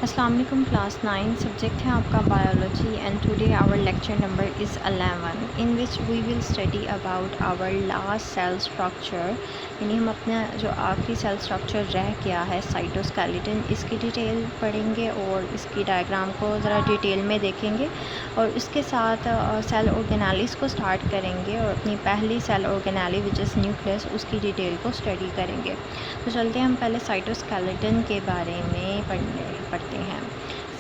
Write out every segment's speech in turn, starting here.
अस्सलाम वालेकुम class 9 subject है आपका biology and today our lecture number is 11 in which we will study about our last cell structure. यानी हम अपना जो आखिरी सेल स्ट्रक्चर रह गया है साइटोस्केलेटन, इसकी डिटेल पढ़ेंगे और इसकी डायग्राम को ज़रा डिटेल में देखेंगे और इसके साथ सेल ऑर्गेनेलिस को स्टार्ट करेंगे और अपनी पहली cell organelle which is nucleus उसकी डिटेल को स्टडी करेंगे। तो चलते हैं हम पहले साइटोस्केलेटन के बारे में पढ़ते हैं।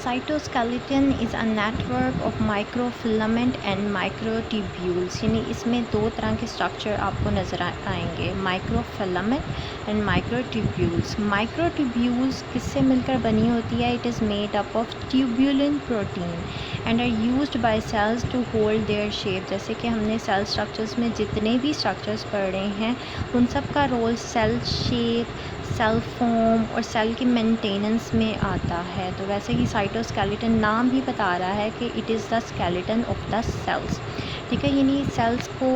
Cytoskeleton is a network of microfilament and microtubules. यानी इसमें दो तरह के स्ट्रक्चर आपको नज़र आएंगे, माइक्रोफिलामेंट एंड माइक्रोट्यूब्यूल्स। माइक्रोट्यूब्यूल्स किससे मिलकर बनी होती है? It is made up of tubulin protein and are used by cells to hold their shape. जैसे कि हमने सेल स्ट्रक्चर्स में जितने भी स्ट्रक्चर्स पढ़े हैं उन सब का role cell shape, cell form और सेल की मेंटेनेंस में आता है। तो वैसे ही साइटोस्केलेटन नाम ही बता रहा है कि it is the skeleton of the cells. ठीक है, यानी सेल्स को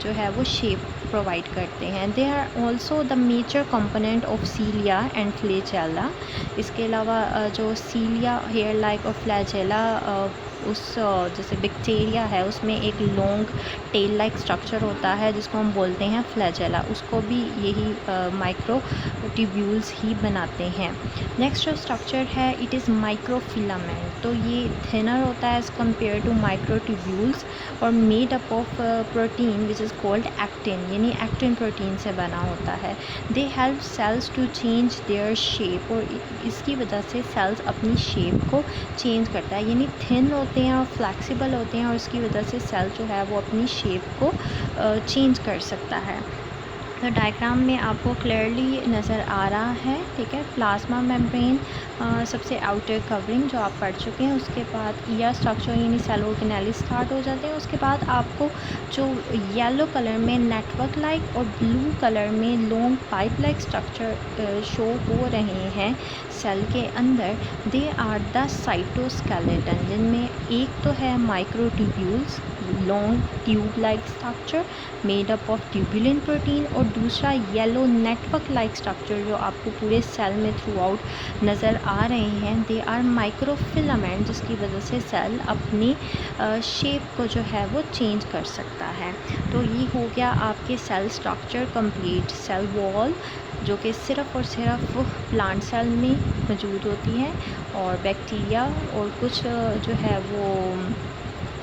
जो है वो शेप प्रोवाइड करते हैं। They are also the major component of cilia and flagella. इसके अलावा जो सीलिया, हेयर लाइक और फ्लैजेला उस जैसे बैक्टीरिया है उसमें एक लॉन्ग टेल लाइक स्ट्रक्चर होता है जिसको हम बोलते हैं फ्लैजेला, उसको भी यही माइक्रो ट्यूब्यूल्स ही बनाते हैं। नेक्स्ट जो स्ट्रक्चर है इट इज़ माइक्रोफिलामेंट। तो ये थिनर होता है as compared to microtubules और made up of protein which is called actin. यानी एक्टिन प्रोटीन से बना होता है। They help cells to change their shape और इसकी वजह से सेल्स अपनी शेप को चेंज करता है। यानी थिन होते हैं और फ्लैक्सिबल होते हैं और इसकी वजह से सेल जो है वो अपनी शेप को चेंज कर सकता है। तो डायग्राम में आपको क्लियरली नज़र आ रहा है। ठीक है, प्लाज्मा मेम्ब्रेन सबसे आउटर कवरिंग जो आप पढ़ चुके हैं। उसके बाद ईयर स्ट्रक्चर यानी सेल ऑर्गेनेली स्टार्ट हो जाते हैं। उसके बाद आपको जो येलो कलर में नेटवर्क लाइक और ब्लू कलर में long pipe like structure show हो रहे हैं सेल के अंदर, दे आर द साइटोस्केलेटन, जिनमें एक तो है microtubules, long tube like structure made up of tubulin protein, और दूसरा येलो नेटवर्क लाइक स्ट्रक्चर जो आपको पूरे सेल में थ्रू आउट नज़र आ रहे हैं। दे आर माइक्रोफिलामेंट, जिसकी वजह से सेल अपनी शेप को जो है वो चेंज कर सकता है। तो ये हो गया आपके cell structure complete. Cell wall जो कि सिर्फ़ और सिर्फ प्लांट सेल में मौजूद होती है और बैक्टीरिया और कुछ जो है वो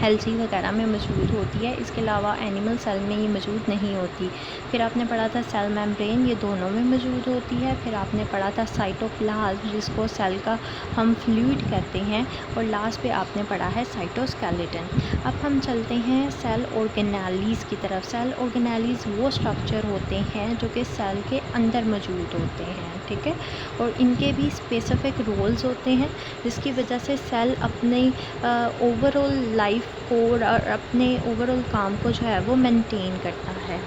एल्गी वगैरह में मौजूद होती है। इसके अलावा एनिमल सेल में ये मौजूद नहीं होती। फिर आपने पढ़ा था सेल मेम्ब्रेन, ये दोनों में मौजूद होती है। फिर आपने पढ़ा था साइटोप्लाज्म जिसको सेल का हम फ्लूइड कहते हैं, और लास्ट पे आपने पढ़ा है साइटोस्केलेटन। अब हम चलते हैं सेल ऑर्गेनेलीज़ की तरफ। सेल ऑर्गेनेलीज़ वो स्ट्रक्चर होते हैं जो कि सेल के अंदर मौजूद होते हैं। ठीक है, और इनके भी स्पेसिफिक रोल्स होते हैं जिसकी वजह से सेल अपने ओवरऑल लाइफ को और अपने ओवरऑल काम को जो है वो मेंटेन करता है।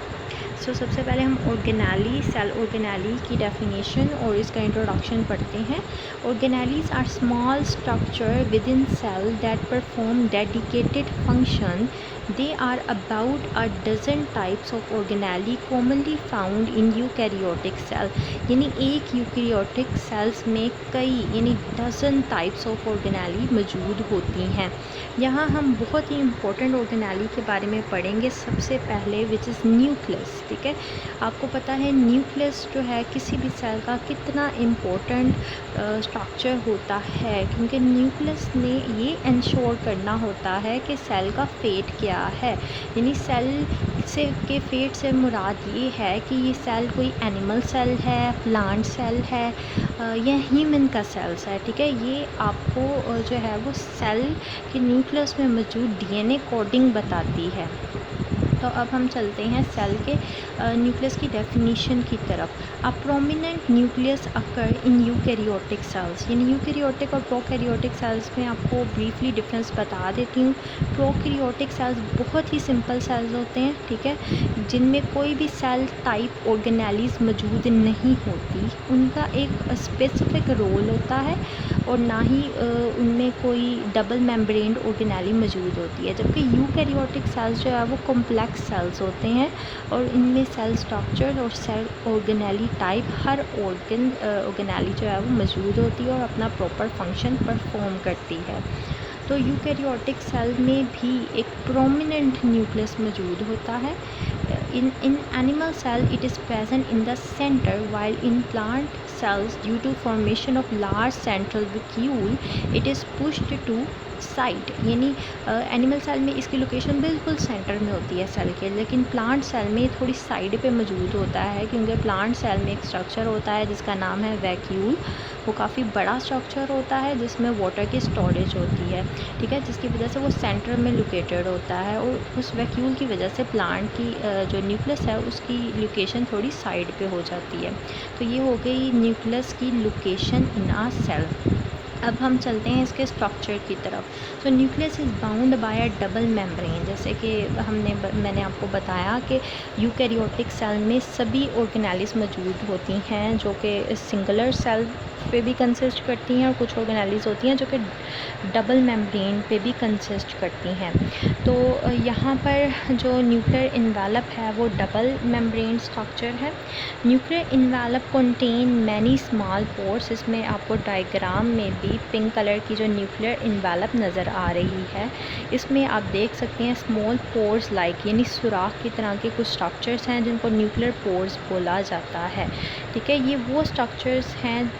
सो सबसे पहले हम ऑर्गेनेली, सेल ऑर्गेनेली की डेफिनेशन और इसका इंट्रोडक्शन पढ़ते हैं। Organelles are small structure within cell that perform dedicated function. They are about a dozen types of organelle commonly found in eukaryotic cell. यानी एक यूकैरियोटिक सेल्स में कई यानी डजन टाइप्स ऑफ ऑर्गेनेली मौजूद होती हैं। यहाँ हम बहुत ही इम्पोर्टेंट ऑर्गेनेली के बारे में पढ़ेंगे। सबसे पहले विच इज़ न्यूक्लियस। ठीक है, आपको पता है न्यूक्लियस जो है किसी भी सेल का कितना इम्पोर्टेंट स्ट्रक्चर होता है, क्योंकि न्यूक्लियस ने ये इंश्योर करना होता है कि सेल का फेट क्या है। यानी सेल से के फेट से मुराद ये है कि ये सेल कोई एनिमल सेल है, प्लांट सेल है या ह्यूमन का सेल्स है। ठीक है, ये आपको जो है वो सेल के न्यूक्लियस में मौजूद डीएनए कोडिंग बताती है। तो अब हम चलते हैं सेल के न्यूक्लियस की डेफिनेशन की तरफ। A prominent nucleus occur in eukaryotic cells. यानी यूकैरियोटिक और प्रोकैरियोटिक सेल्स में आपको ब्रीफली डिफरेंस बता देती हूँ। प्रोकैरियोटिक सेल्स बहुत ही सिंपल सेल्स होते हैं, ठीक है, जिनमें कोई भी सेल टाइप ऑर्गेनेलीज मौजूद नहीं होती। उनका एक स्पेसिफिक रोल होता है और ना ही उनमें कोई डबल मेम्ब्रेन्ड ऑर्गेनेली मौजूद होती है। जबकि यूकैरियोटिक सेल्स जो है वो कॉम्प्लेक्स अलग सेल्स होते हैं और इनमें सेल स्ट्रक्चर और सेल ऑर्गेनेली टाइप हर ऑर्गेनेली जो है वो मौजूद होती है और अपना प्रॉपर फंक्शन परफॉर्म करती है। तो यूकैरियोटिक सेल में भी एक प्रोमिनेंट न्यूक्लियस मौजूद होता है। In animal cell it is present in the centre, while in plant cells due to formation of large central vacuole it is pushed to side. यानी एनिमल सेल में इसकी location बिल्कुल सेंटर में होती है सेल के, लेकिन प्लांट सेल में थोड़ी साइड पे मौजूद होता है, क्योंकि प्लांट सेल में एक स्ट्रक्चर होता है जिसका नाम है वैक्यूल। वो काफ़ी बड़ा स्ट्रक्चर होता है जिसमें वाटर की स्टोरेज होती है, ठीक है, जिसकी वजह से वो सेंटर में लोकेटेड होता है और उस वैक्यूल की वजह से प्लांट की जो न्यूक्लियस है उसकी लोकेशन थोड़ी साइड पे हो जाती है। तो ये हो गई न्यूक्लियस की लोकेशन इन आ सेल। अब हम चलते हैं इसके स्ट्रक्चर की तरफ। तो nucleus is bound by a double membrane. जैसे कि मैंने आपको बताया कि यूकैरियोटिक सेल में सभी ऑर्गेनेलिस मौजूद होती हैं जो कि सिंगुलर सेल पे भी कंसिस्ट करती हैं और कुछ ऑर्गेनेलिस होती हैं जो कि डबल मेम्ब्रेन पे भी कंसिस्ट करती हैं। तो यहाँ पर जो न्यूक्लियर इन्वेलप है वो डबल मेम्ब्रेन स्ट्रक्चर है। Nuclear envelope contain many small pores. इसमें आपको डायग्राम में भी पिंक कलर की जो न्यूक्लियर इन्वेलप नज़र आ रही है, इसमें आप देख सकते हैं स्मॉल पोर्स लाइक, यानी सुराख की तरह के कुछ स्ट्रक्चर्स हैं जिनको न्यूक्लियर पोर्स बोला जाता है, ठीक है। ये वो स्ट्रक्चर्स हैं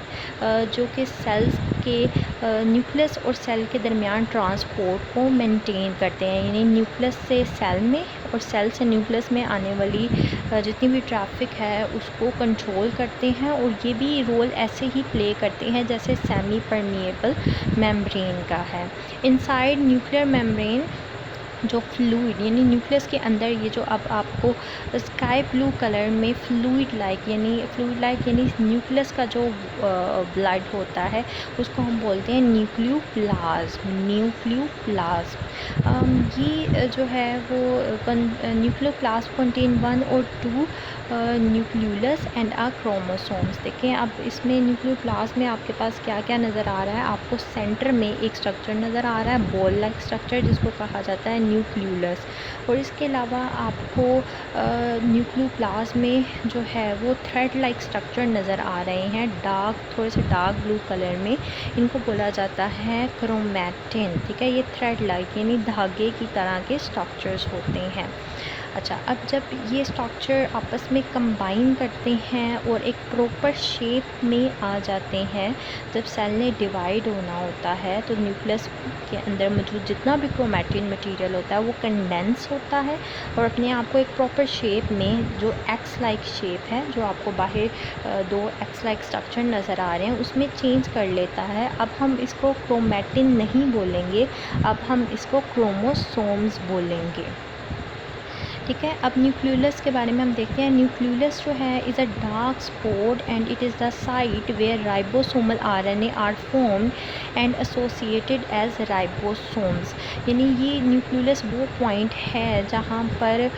जो कि सेल्स के न्यूक्लियस और सेल के दरमियान ट्रांसपोर्ट को मेंटेन करते हैं, यानी न्यूक्लियस से सेल में और सेल से न्यूक्लियस में आने वाली जितनी भी ट्रैफिक है उसको कंट्रोल करते हैं। और ये भी रोल ऐसे ही प्ले करते हैं जैसे सेमी परमिएबल मेम्ब्रेन का है। इनसाइड न्यूक्लियर मेम्ब्रेन जो फ्लूइड, यानी न्यूक्लियस के अंदर ये जो अब आपको स्काई ब्लू कलर में फ्लूइड लाइक यानी न्यूक्लियस का जो ब्लड होता है उसको हम बोलते हैं न्यूक्लियोप्लाज्म। ये जो है वो न्यूक्लियोप्लाज्म कंटेन 1 और 2 न्यूक्लियोलस एंड आ क्रोमोसोम्स। देखें अब इसमें न्यूक्लियोप्लाज्म में आपके पास क्या क्या नज़र आ रहा है। आपको सेंटर में एक स्ट्रक्चर नज़र आ रहा है बॉल लाइक स्ट्रक्चर जिसको कहा जाता है न्यूक्लियोलस, और इसके अलावा आपको न्यूक्लियोप्लाज्म में जो है वो थ्रेड लाइक स्ट्रक्चर नज़र आ रहे हैं थोड़े से डार्क ब्लू कलर में। इनको बोला जाता है क्रोमैटिन, ठीक है। ये थ्रेड लाइक यानी धागे की तरह के स्ट्रक्चर्स होते हैं। अच्छा, अब जब ये स्ट्रक्चर आपस में कंबाइन करते हैं और एक प्रॉपर शेप में आ जाते हैं, जब सेल ने डिवाइड होना होता है तो न्यूक्लियस के अंदर मौजूद जितना भी क्रोमैटिन मटेरियल होता है वो कंडेंस होता है और अपने आप को एक प्रॉपर शेप में, जो एक्स लाइक शेप है, जो आपको बाहर 2 एक्स लाइक स्ट्रक्चर नज़र आ रहे हैं उसमें चेंज कर लेता है। अब हम इसको क्रोमैटिन नहीं बोलेंगे, अब हम इसको क्रोमोसोम्स बोलेंगे, ठीक है। अब न्यूक्लियोलस के बारे में हम देखते हैं। न्यूक्लियोलस जो है is a dark spot and it is the site where ribosomal RNA are formed and associated as ribosomes. यानी ये न्यूक्लियोलस वो पॉइंट है जहाँ पर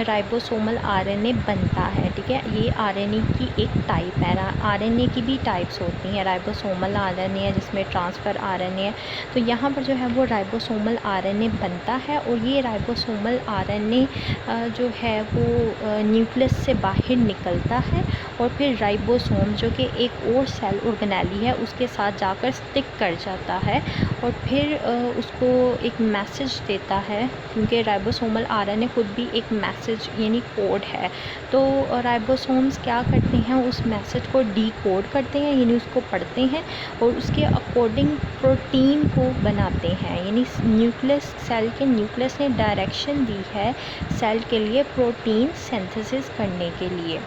राइबोसोमल आरएनए बनता है, ठीक है। ये आरएनए की एक टाइप है। आरएनए की भी टाइप्स होती हैं, राइबोसोमल आरएनए है जिसमें ट्रांसफ़र आरएनए है। तो यहाँ पर जो है वो राइबोसोमल आरएनए बनता है और ये राइबोसोमल आरएनए जो है वो न्यूक्लियस से बाहर निकलता है और फिर राइबोसोम जो कि एक और सेल ऑर्गेनेली है उसके साथ जाकर स्टिक कर जाता है और फिर उसको एक मैसेज देता है, क्योंकि राइबोसोमल आरएनए खुद भी एक मैसेज यानी कोड है। तो राइबोसोम्स क्या करते हैं, उस मैसेज को डीकोड करते हैं, यानी उसको पढ़ते हैं और उसके अकॉर्डिंग प्रोटीन को बनाते हैं। यानी न्यूक्लियस, सेल के न्यूक्लियस ने डायरेक्शन दी है सेल के लिए प्रोटीन सिंथेसिस करने के लिए।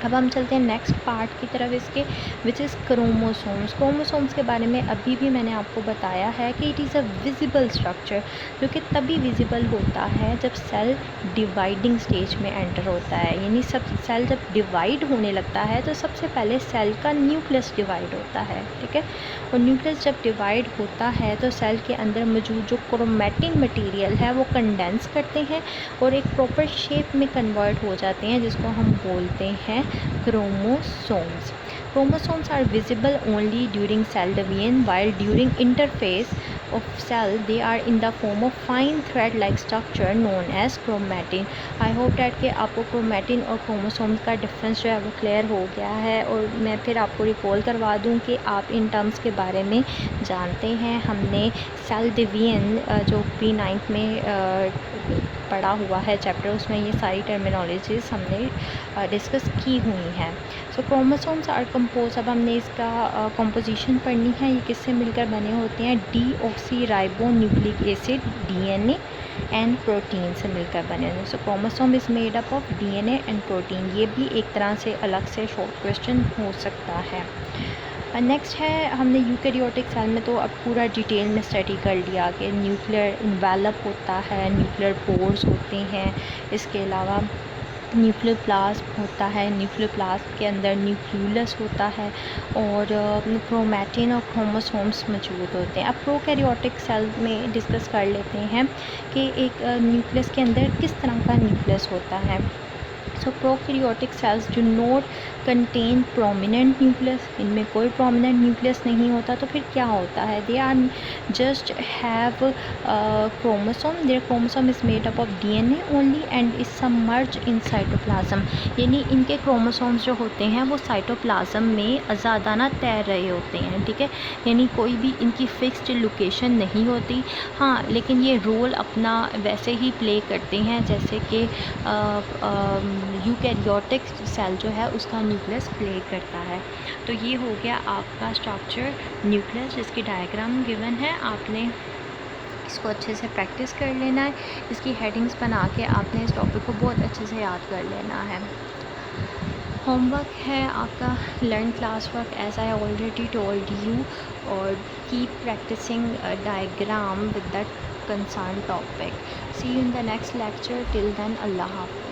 अब हम चलते हैं नेक्स्ट पार्ट की तरफ इसके, विच इज़ क्रोमोसोम्स। क्रोमोसोम्स के बारे में अभी भी मैंने आपको बताया है कि it is a visible structure, जो कि तभी विजिबल होता है जब सेल डिवाइडिंग स्टेज में एंटर होता है। यानी सब सेल जब डिवाइड होने लगता है तो सबसे पहले सेल का न्यूक्लियस डिवाइड होता है, ठीक है। और न्यूक्लियस जब डिवाइड होता है तो सेल के अंदर मौजूद जो क्रोमैटिन मटीरियल है वो कंडेंस करते हैं और एक प्रॉपर शेप में कन्वर्ट हो जाते हैं जिसको हम बोलते हैं chromosomes are visible only during cell division, while during interphase of cell, they are in the form of fine thread like structure known as chromatin. I hope that कि आपको chromatin और chromosomes का डिफरेंस जो है वो clear हो गया है। और मैं फिर आपको रिकॉल करवा दूं कि आप इन टर्म्स के बारे में जानते हैं। हमने सेल डिवीजन जो P9 में पढ़ा हुआ है चैप्टर, उसमें ये सारी टर्मिनोलॉजीज़ हमने डिस्कस की हुई हैं। सो क्रोमोसोम्स आर कंपोज, अब हमने इसका कंपोजिशन पढ़नी है। ये किससे मिलकर बने होते हैं? Deoxyribonucleic acid DNA and protein से मिलकर बने हैं। So chromosome is made up of DNA and protein. ये भी एक तरह से अलग से शॉर्ट क्वेश्चन हो सकता है। नेक्स्ट है, हमने यूकैरियोटिक सेल में तो अब पूरा डिटेल में स्टडी कर लिया कि न्यूक्लियर इन्वेलप होता है, न्यूक्लियर पोर्स होते हैं, इसके अलावा न्यूक्लियर प्लाज्म होता है, न्यूक्लियर प्लाज्म के अंदर न्यूक्लियस होता है और क्रोमैटिन और क्रोमोसोम्स मौजूद होते हैं। अब प्रोकैरियोटिक सेल में डिस्कस कर लेते हैं कि एक न्यूक्लियस के अंदर किस तरह का न्यूक्लियस होता है। So prokaryotic cells do not contain prominent nucleus, इनमें कोई प्रोमिनेंट न्यूक्लियस नहीं होता। तो फिर क्या होता है? They are just have chromosome, their chromosome is made up of DNA only and is submerge in cytoplasm. यानी इनके क्रोमोसोम्स जो होते हैं वो साइटोप्लाज्म में आज़ादाना तैर रहे होते हैं, ठीक है। यानी कोई भी इनकी फिक्स्ड लोकेशन नहीं होती। हाँ, लेकिन ये रोल अपना वैसे ही प्ले करते हैं जैसे कि यूकैरियोटिक सेल जो है उसका न्यूक्लियस प्ले करता है। तो ये हो गया आपका स्ट्रक्चर न्यूक्लियस, जिसकी डायग्राम गिवन है। आपने इसको अच्छे से प्रैक्टिस कर लेना है। इसकी हेडिंग्स बना के आपने इस टॉपिक को बहुत अच्छे से याद कर लेना है। होमवर्क है आपका learn class work as I already told you, और keep practising diagram with that concerned topic. See you in the next lecture. Till then, Allah Hafiz.